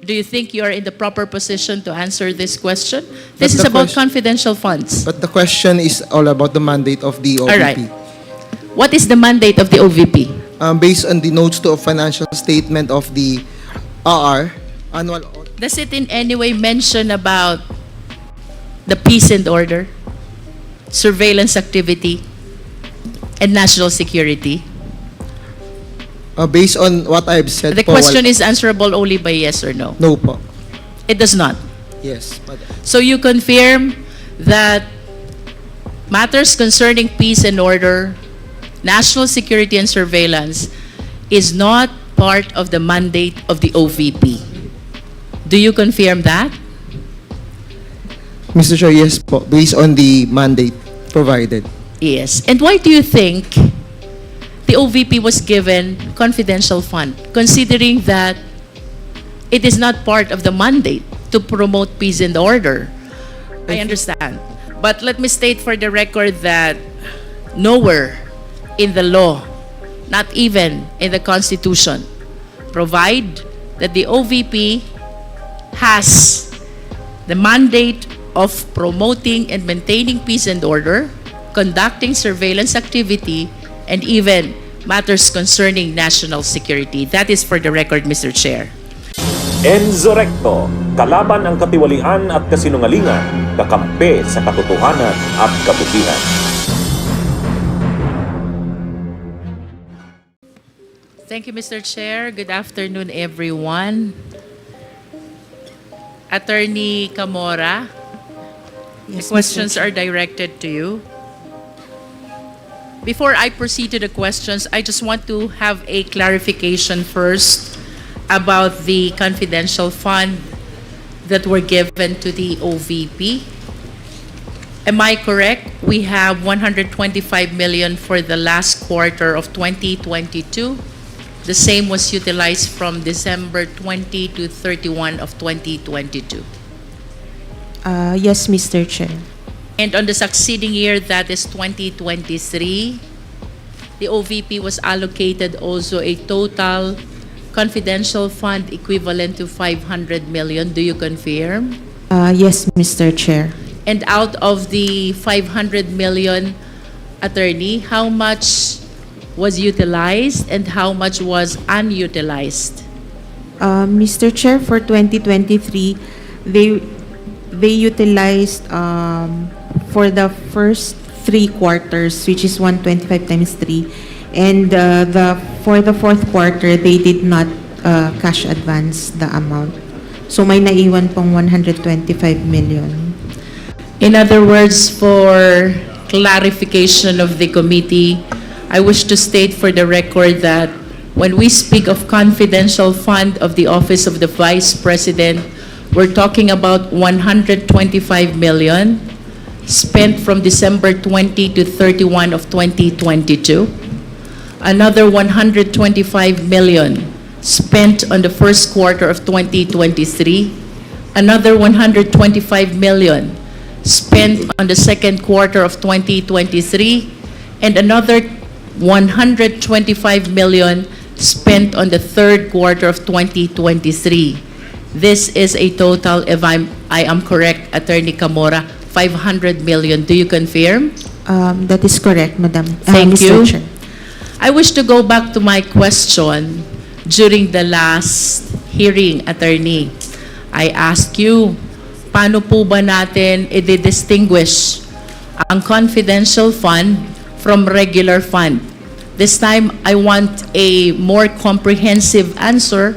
Do you think you are in the proper position to answer this question? This is about confidential funds. But the question is all about the mandate of the OVP. All right. What is the mandate of the OVP? Based on the notes to a financial statement of the RR, annual audit. Does it in any way mention about the peace and order, surveillance activity, and national security? Based on what I've said The question is answerable only by yes or no. No po. It does not. Yes. So you confirm that matters concerning peace and order, national security and surveillance is not part of the mandate of the OVP. Do you confirm that? Mr. Chair, yes po. Based on the mandate provided. Yes. And why do you think the OVP was given confidential fund, considering that it is not part of the mandate to promote peace and order? I understand. But let me state for the record that nowhere in the law, not even in the Constitution, provide that the OVP has the mandate of promoting and maintaining peace and order, conducting surveillance activity, and even matters concerning national security. That is for the record, Mr. Chair. Enzo Recto, kalaban ang katiwalian at kasinungalingan, kakampi sa katotohanan at kabutihan. Thank you, Mr. Chair. Good afternoon, everyone. Attorney Camora, the questions are directed to you. Before I proceed to the questions, I just want to have a clarification first about the confidential fund that were given to the OVP. Am I correct? We have 125 million for the last quarter of 2022. The same was utilized from December 20 to 31 of 2022. Yes, Mr. Chair. And on the succeeding year, that is 2023, the OVP was allocated also a total confidential fund equivalent to 500 million. Do you confirm? Yes, Mr. Chair. And out of the 500 million, attorney, how much was utilized and how much was unutilized? Mr. Chair, for 2023, they utilized for the first 3 quarters, which is 125 times 3, and for the fourth quarter, they did not cash advance the amount. So may naiwan pong 125 million. In other words, for clarification of the committee, I wish to state for the record that when we speak of confidential fund of the Office of the Vice President, we're talking about 125 million spent from December 20 to 31 of 2022. Another 125 million spent on the first quarter of 2023. Another 125 million spent on the second quarter of 2023. And another 125 million spent on the third quarter of 2023. This is a total, if I am correct, Attorney Camora, 500 million. Do you confirm? That is correct, Madam. Thank Mr. you. Chair. I wish to go back to my question during the last hearing, Attorney. I asked you, paano po ba natin i-distinguish ang confidential fund from regular fund? This time, I want a more comprehensive answer,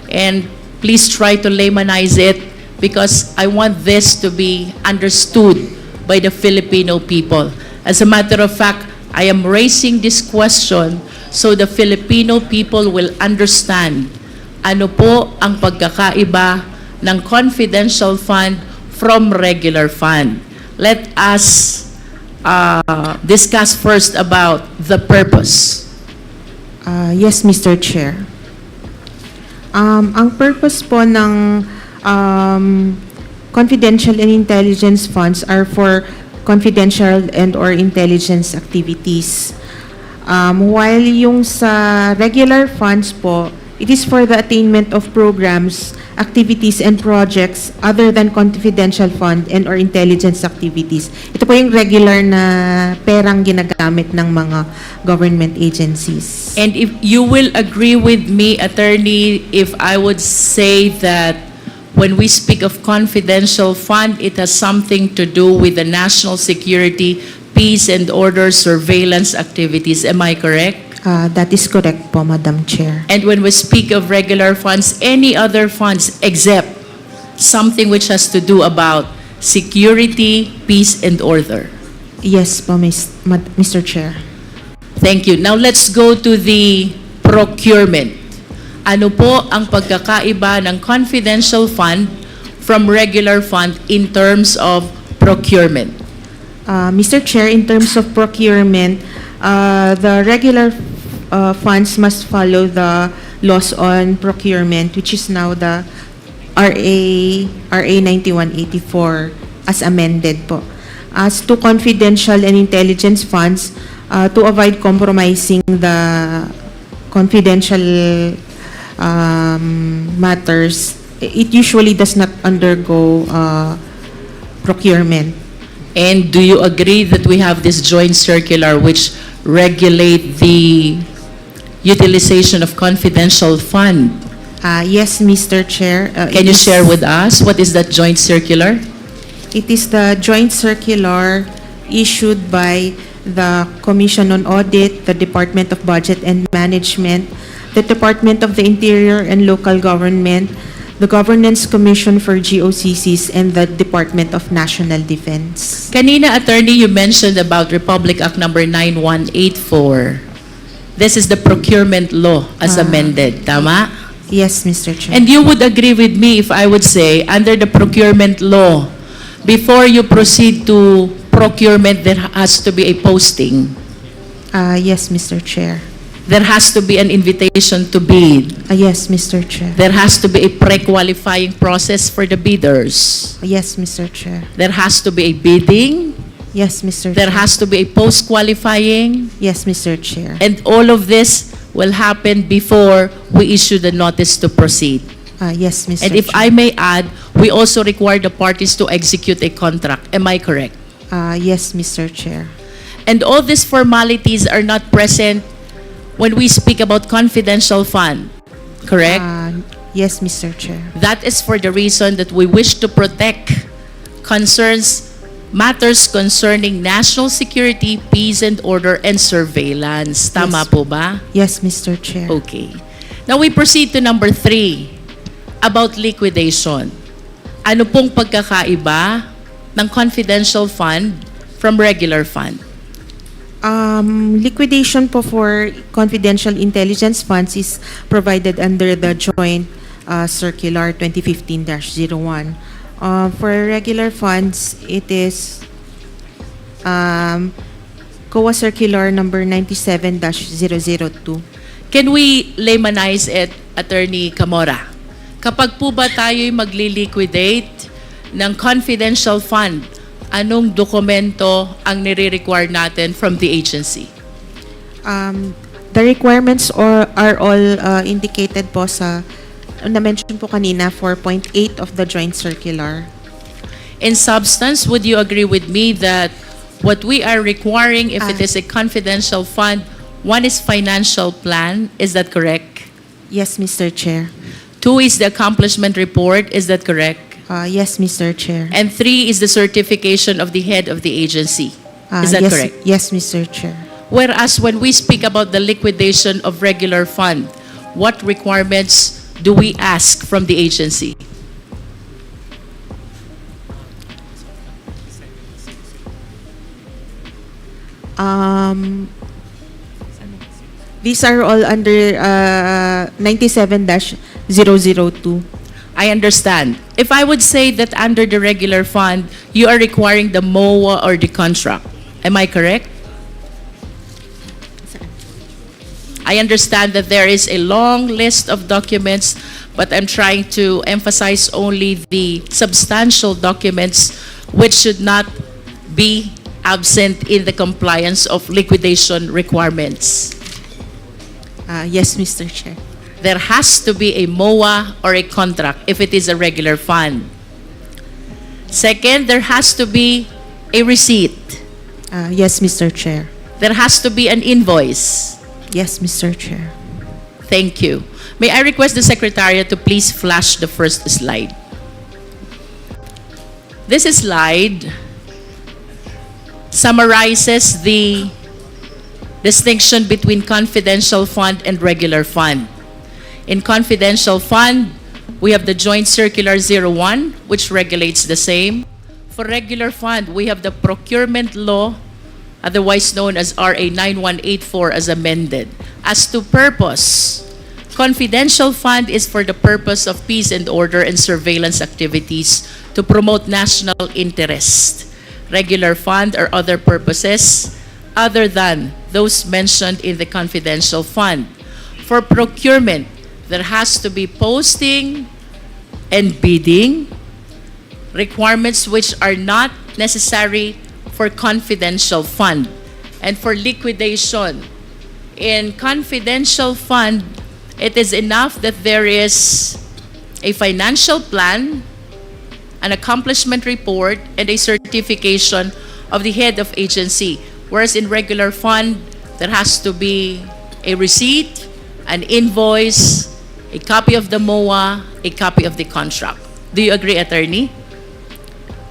and please try to laymanize it because I want this to be understood by the Filipino people. As a matter of fact, I am raising this question so the Filipino people will understand ano po ang pagkakaiba ng confidential fund from regular fund. Let us discuss first about the purpose. Yes, Mr. Chair. Ang purpose po ng confidential and intelligence funds are for confidential and or intelligence activities. While yung sa regular funds po It is for the attainment of programs, activities, and projects other than confidential fund and or intelligence activities. Ito po yung regular na perang ginagamit ng mga government agencies. And if you will agree with me, Attorney, if I would say that when we speak of confidential fund, it has something to do with the national security, peace and order surveillance activities. Am I correct? That is correct po, Madam Chair. And when we speak of regular funds, any other funds except something which has to do about security, peace, and order. Yes po, Mr. Chair. Thank you. Now let's go to the procurement. Ano po ang pagkakaiba ng confidential fund from regular fund in terms of procurement? Mr. Chair, in terms of procurement, the regular funds must follow the laws on procurement, which is now the RA 9184 as amended po. As to confidential and intelligence funds, to avoid compromising the confidential matters, it usually does not undergo procurement. And do you agree that we have this joint circular which regulate the utilization of confidential fund? Yes, Mr. Chair. Can you share with us what is that joint circular? It is the joint circular issued by the Commission on Audit, the Department of Budget and Management, the Department of the Interior and Local Government, the Governance Commission for GOCCs, and the Department of National Defense. Kanina, Attorney, you mentioned about Republic Act number 9184. This is the procurement law as amended, tama? Yes, Mr. Chair. And you would agree with me if I would say, under the procurement law, before you proceed to procurement, there has to be a posting. Yes, Mr. Chair. There has to be an invitation to bid. Yes, Mr. Chair. There has to be a pre-qualifying process for the bidders. Yes, Mr. Chair. There has to be a bidding. Yes, Mr. There Chair. has to be a post-qualifying. Yes, Mr. Chair. And all of this will happen before we issue the notice to proceed. Yes, Mr. And if Chair. I may add, we also require the parties to execute a contract. Am I correct? Yes, Mr. Chair. And all these formalities are not present when we speak about confidential fund, correct? Yes, Mr. Chair. That is for the reason that we wish to protect matters concerning national security, peace and order, and surveillance. Tama Yes. po ba? Yes, Mr. Chair. Okay. Now we proceed to number 3, about liquidation. Ano pong pagkakaiba ng confidential fund from regular fund? Liquidation po for confidential intelligence funds is provided under the joint circular 2015-01. For regular funds, it is COA circular number 97-002. Can we laymanize it, Attorney Camora? Kapag po ba tayo'y magli-liquidate ng confidential fund, anong dokumento ang nire-require natin from the agency? The requirements are all indicated po sa na-mention po kanina 4.8 of the joint circular. In substance, would you agree with me that what we are requiring if it is a confidential fund, one is financial plan, is that correct? Yes, Mr. Chair. 2 is the accomplishment report, is that correct? Yes, Mr. Chair. And 3 is the certification of the head of the agency. Is that yes, correct? Yes, Mr. Chair. Whereas when we speak about the liquidation of regular fund, what requirements do we ask from the agency? These are all under 97-002. I understand. If I would say that under the regular fund, you are requiring the MOA or the contract, am I correct? I understand that there is a long list of documents, but I'm trying to emphasize only the substantial documents which should not be absent in the compliance of liquidation requirements. Yes, Mr. Chair. there has to be a MOA or a contract if it is a regular fund. Second, there has to be a receipt. Yes, Mr. Chair. There has to be an invoice. Yes, Mr. Chair. Thank you. May I request the Secretariat to please flash the first slide. This slide summarizes the distinction between confidential fund and regular fund. In confidential fund, we have the Joint Circular 01, which regulates the same. For regular fund, we have the Procurement Law, otherwise known as RA 9184 as amended. As to purpose, confidential fund is for the purpose of peace and order and surveillance activities to promote national interest. Regular fund or other purposes other than those mentioned in the confidential fund. For procurement, there has to be posting and bidding, requirements which are not necessary for confidential fund. And for liquidation, in confidential fund, it is enough that there is a financial plan, an accomplishment report, and a certification of the head of agency. Whereas in regular fund, there has to be a receipt, an invoice, a copy of the MOA, a copy of the contract. Do you agree, Attorney?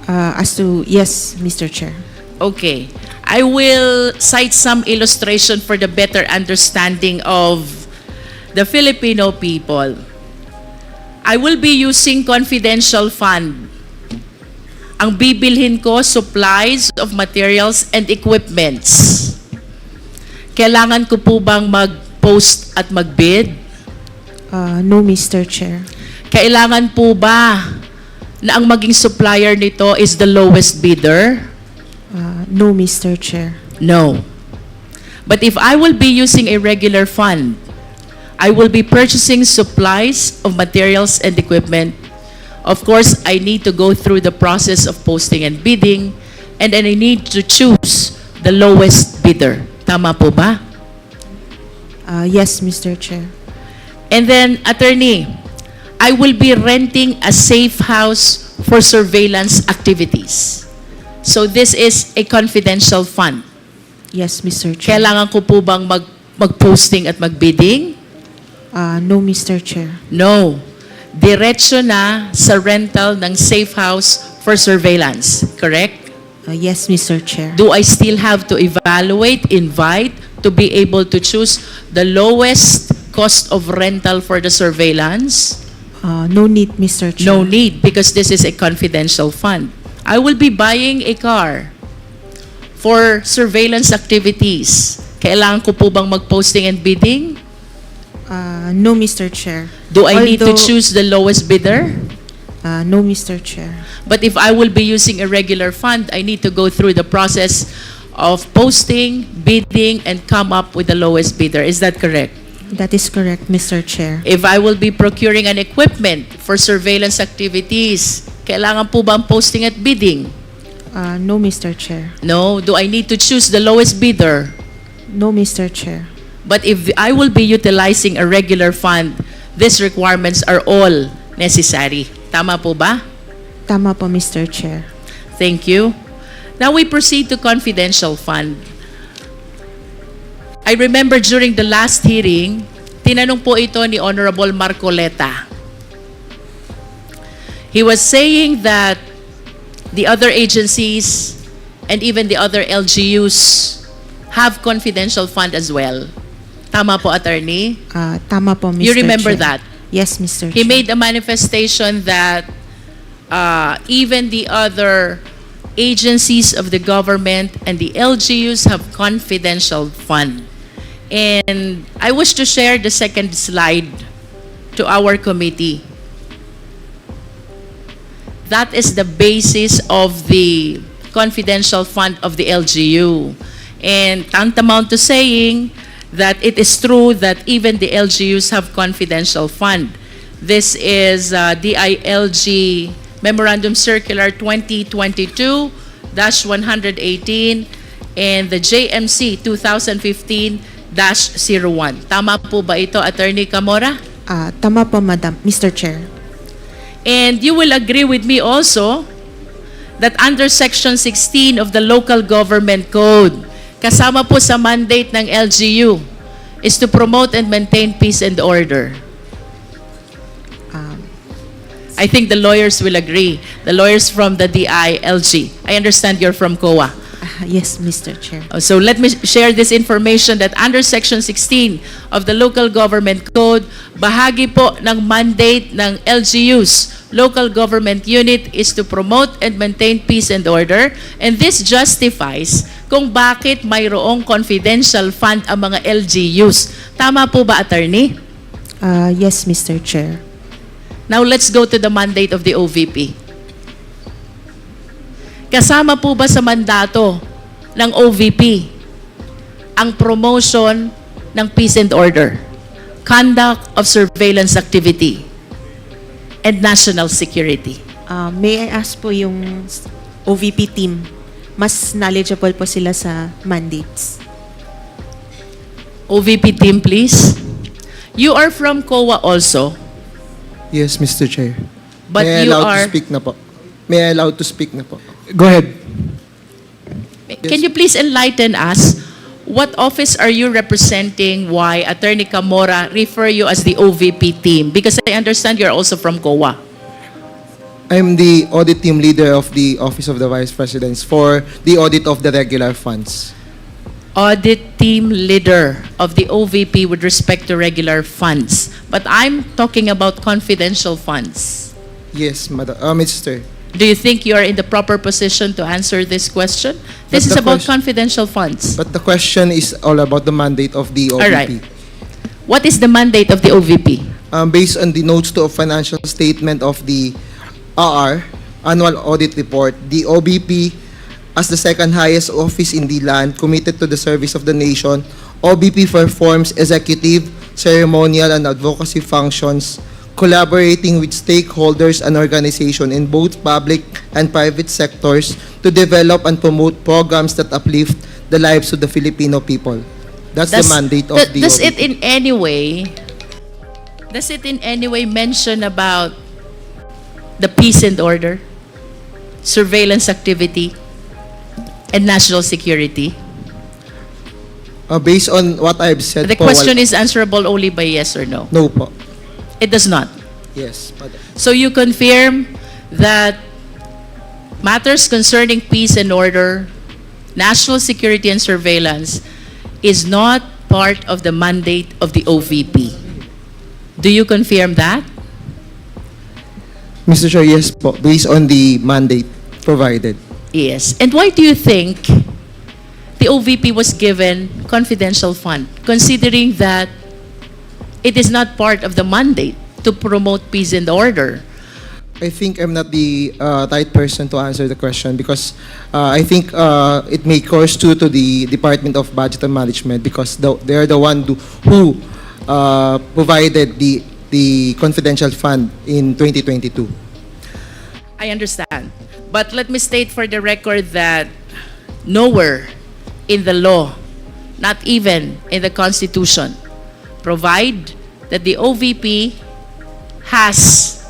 Yes, Mr. Chair. Okay. I will cite some illustration for the better understanding of the Filipino people. I will be using confidential fund. Ang bibilhin ko, supplies of materials and equipments. Kailangan ko po bang mag-post at mag-bid? No, Mr. Chair. Kailangan po ba na ang maging supplier nito is the lowest bidder? No, Mr. Chair. No. But if I will be using a regular fund, I will be purchasing supplies of materials and equipment. Of course, I need to go through the process of posting and bidding, and then I need to choose the lowest bidder. Tama po ba? Yes, Mr. Chair. And then, Attorney, I will be renting a safe house for surveillance activities. So this is a confidential fund. Yes, Mr. Chair. Kailangan ko po bang mag-posting at mag-bidding? No, Mr. Chair. No. Diretso na sa rental ng safe house for surveillance. Correct? Yes, Mr. Chair. Do I still have to evaluate, invite, to be able to choose the lowest cost of rental for the surveillance? No need, Mr. Chair. No need, because this is a confidential fund. I will be buying a car for surveillance activities. Kailangan ko po bang mag-posting and bidding? No, Mr. Chair. Do I need to Although- choose the lowest bidder? No, Mr. Chair. But if I will be using a regular fund, I need to go through the process of posting, bidding, and come up with the lowest bidder. Is that correct? That is correct, Mr. Chair. If I will be procuring an equipment for surveillance activities, kailangan po ba ang posting at bidding? No, Mr. Chair. No. Do I need to choose the lowest bidder? No, Mr. Chair. But if I will be utilizing a regular fund, these requirements are all necessary. Tama po ba? Tama po, Mr. Chair. Thank you. Now we proceed to confidential fund. I remember during the last hearing, tinanong po ito ni Honorable Marcoleta. He was saying that the other agencies and even the other LGUs have confidential fund as well. Tama po, Attorney? Tama po, Mr. You remember Chair. that? Yes, Mr. He Chair. made a manifestation that even the other agencies of the government and the LGUs have confidential fund. And I wish to share the second slide to our committee. That is the basis of the confidential fund of the LGU. And tantamount to saying that it is true that even the LGUs have confidential fund. This is DILG Memorandum Circular 2022-118 and the JMC 2015-01. Tama po ba ito, Attorney Camora? Tama po, Madam, Mr. Chair. And you will agree with me also that under Section 16 of the Local Government Code, kasama po sa mandate ng LGU is to promote and maintain peace and order. I think the lawyers will agree. The lawyers from the DILG. I understand you're from COA. Yes, Mr. Chair. So let me share this information that under Section 16 of the Local Government Code, bahagi po ng mandate ng LGUs, Local Government Unit, is to promote and maintain peace and order. And this justifies kung bakit mayroong confidential fund ang mga LGUs. Tama po ba, Attorney? Yes, Mr. Chair. Now let's go to the mandate of the OVP. Kasama po ba sa mandato ng OVP ang promotion ng peace and order, conduct of surveillance activity, and national security? May I ask po yung OVP team, mas knowledgeable po sila sa mandates. OVP team, please. You are from COA also, Yes, Mr. Chair. but May I you allowed are... to speak na po? May I allowed to speak na po? Go ahead. Can you please enlighten us, what office are you representing, why Attorney Camora refer you as the OVP team? Because I understand you're also from COA. I'm the audit team leader of the Office of the Vice Presidents for the audit of the regular funds. Audit team leader of the OVP with respect to regular funds. But I'm talking about confidential funds. Yes, Madam. Mr. Do you think you are in the proper position to answer this question? This is But the about question- confidential funds. But the question is all about the mandate of the OVP. All right. What is the mandate of the OVP? Based on the notes to a financial statement of the AR, Annual Audit Report, the OVP, as the second highest office in the land committed to the service of the nation, OVP performs executive, ceremonial, and advocacy functions, collaborating with stakeholders and organizations in both public and private sectors to develop and promote programs that uplift the lives of the Filipino people. That's the mandate of the Does it OVP. in any way mention about the peace and order, surveillance activity, and national security? Based on what I've said The po, question is answerable only by yes or no. no po. It does not. Yes, Madam. So you confirm that matters concerning peace and order, national security and surveillance is not part of the mandate of the OVP. Do you confirm that? Mr. Chair, yes po, based on the mandate provided. Yes. And why do you think the OVP was given confidential fund, considering that it is not part of the mandate to promote peace and order? I think I'm not the right person to answer the question because I think it may course to the Department of Budget and Management because they're the one who provided the confidential fund in 2022. I understand. But let me state for the record that nowhere in the law, not even in the Constitution, provide that the OVP has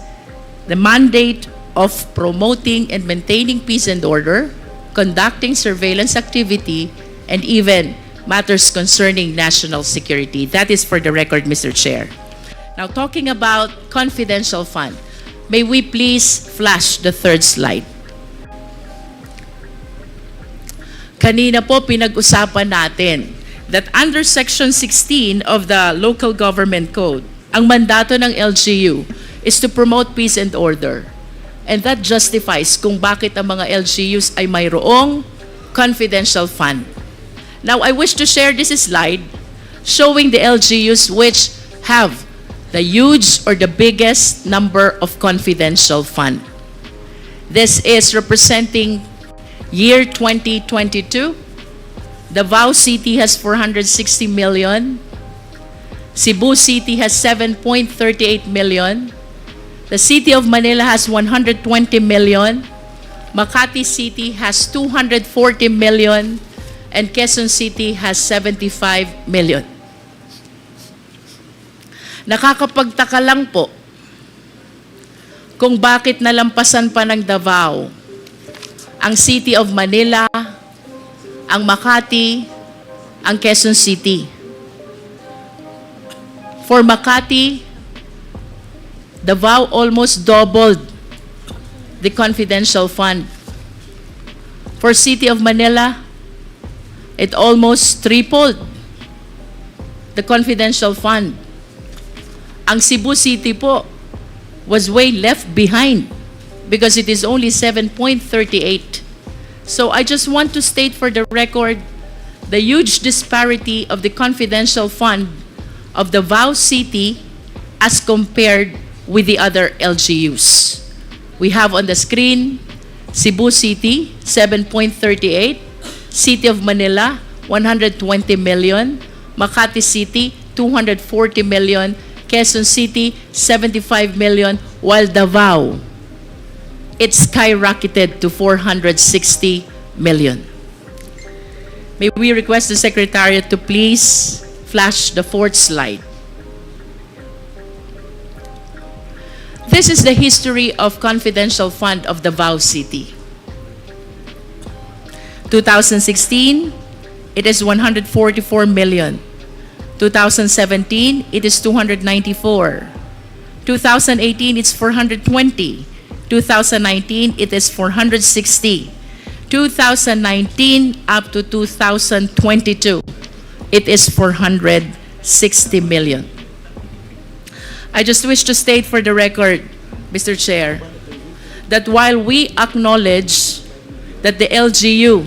the mandate of promoting and maintaining peace and order, conducting surveillance activity, and even matters concerning national security. That is for the record, Mr. Chair. Now, talking about confidential fund, may we please flash the third slide? Kanina po pinag-usapan natin that under Section 16 of the Local Government Code, ang mandato ng LGU is to promote peace and order. And that justifies kung bakit ang mga LGUs ay mayroong confidential fund. Now, I wish to share this slide showing the LGUs which have the huge or the biggest number of confidential fund. This is representing year 2022. Davao City has 460 million. Cebu City has 7.38 million. The City of Manila has 120 million. Makati City has 240 million. And Quezon City has 75 million. Nakakapagtaka lang po kung bakit nalampasan pa ng Davao ang City of Manila, ang Makati, ang Quezon City. For Makati, Davao almost doubled the confidential fund. For City of Manila, it almost tripled the confidential fund. Ang Cebu City po was way left behind because it is only 7.38. So I just want to state for the record the huge disparity of the confidential fund of Davao City as compared with the other LGUs. We have on the screen Cebu City, 7.38, City of Manila, 120 million, Makati City, 240 million, Quezon City, 75 million, while Davao, it skyrocketed to 460 million. May we request the Secretariat to please flash the fourth slide. This is the history of confidential fund of Davao City. 2016, it is 144 million. 2017, it is 294. 2018, it's 420. 2019, it is 460. 2019 up to 2022, it is 460 million. I just wish to state for the record, Mr. Chair, that while we acknowledge that the LGU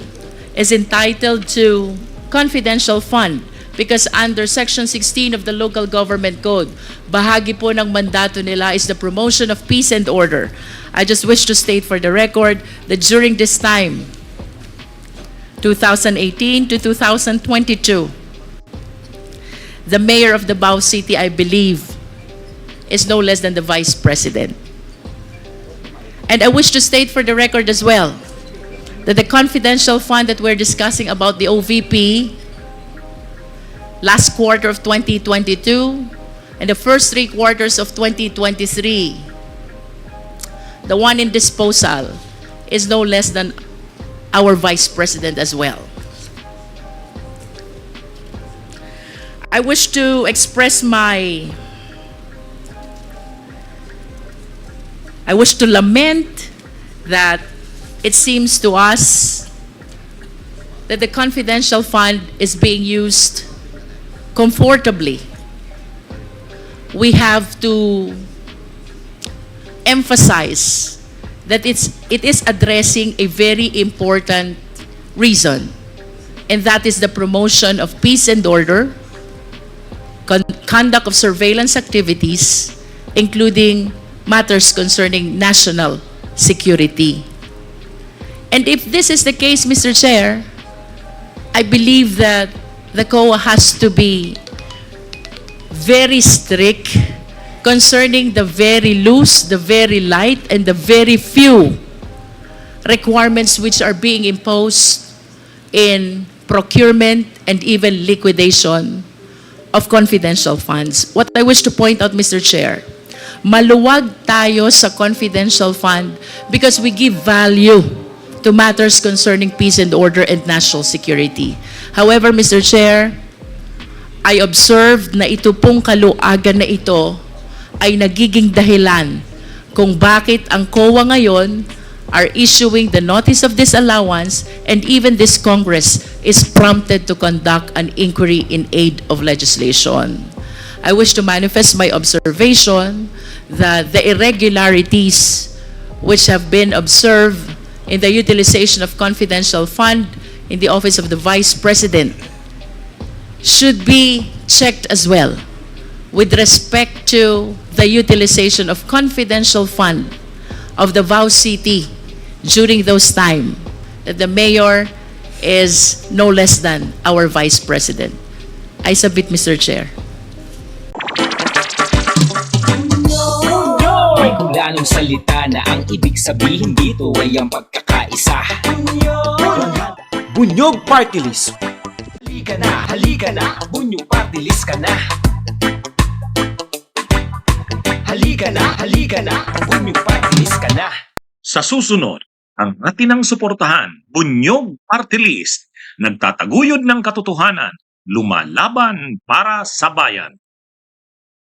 is entitled to confidential fund because under Section 16 of the Local Government Code, bahagi po ng mandato nila is the promotion of peace and order. I just wish to state for the record that during this time, 2018 to 2022, the mayor of Davao City, I believe, is no less than the vice president. And I wish to state for the record as well that the confidential fund that we're discussing about the OVP last quarter of 2022 and the first 3 quarters of 2023, the one in disposal is no less than our vice president as well. I wish to express I wish to lament that it seems to us that the confidential fund is being used comfortably. We have to emphasize that it is addressing a very important reason, and that is the promotion of peace and order, conduct of surveillance activities, including matters concerning national security. And if this is the case, Mr. Chair, I believe that the COA has to be very strict concerning the very loose, the very light, and the very few requirements which are being imposed in procurement and even liquidation of confidential funds. What I wish to point out, Mr. Chair, maluwag tayo sa confidential fund because we give value to matters concerning peace and order and national security. However, Mr. Chair, I observed na ito pong kaluagan na ito ay nagiging dahilan kung bakit ang COA ngayon are issuing the notice of disallowance, and even this Congress is prompted to conduct an inquiry in aid of legislation. I wish to manifest my observation that the irregularities which have been observed in the utilization of confidential fund in the office of the Vice President should be checked as well with respect to the utilization of confidential fund of Davao City during those time that the mayor is no less than our Vice President. I submit, Mr. Chair. May kulanong salita na ang ibig sabihin dito ay ang pagkakaisa. Bunyog Party List. Halika na, Bunyog Party List ka na. halika na, bumipatilis ka na. Sa susunod, ang atinang suportahan, Bunyog Party List, nagtataguyod ng katotohanan, lumalaban para sa bayan.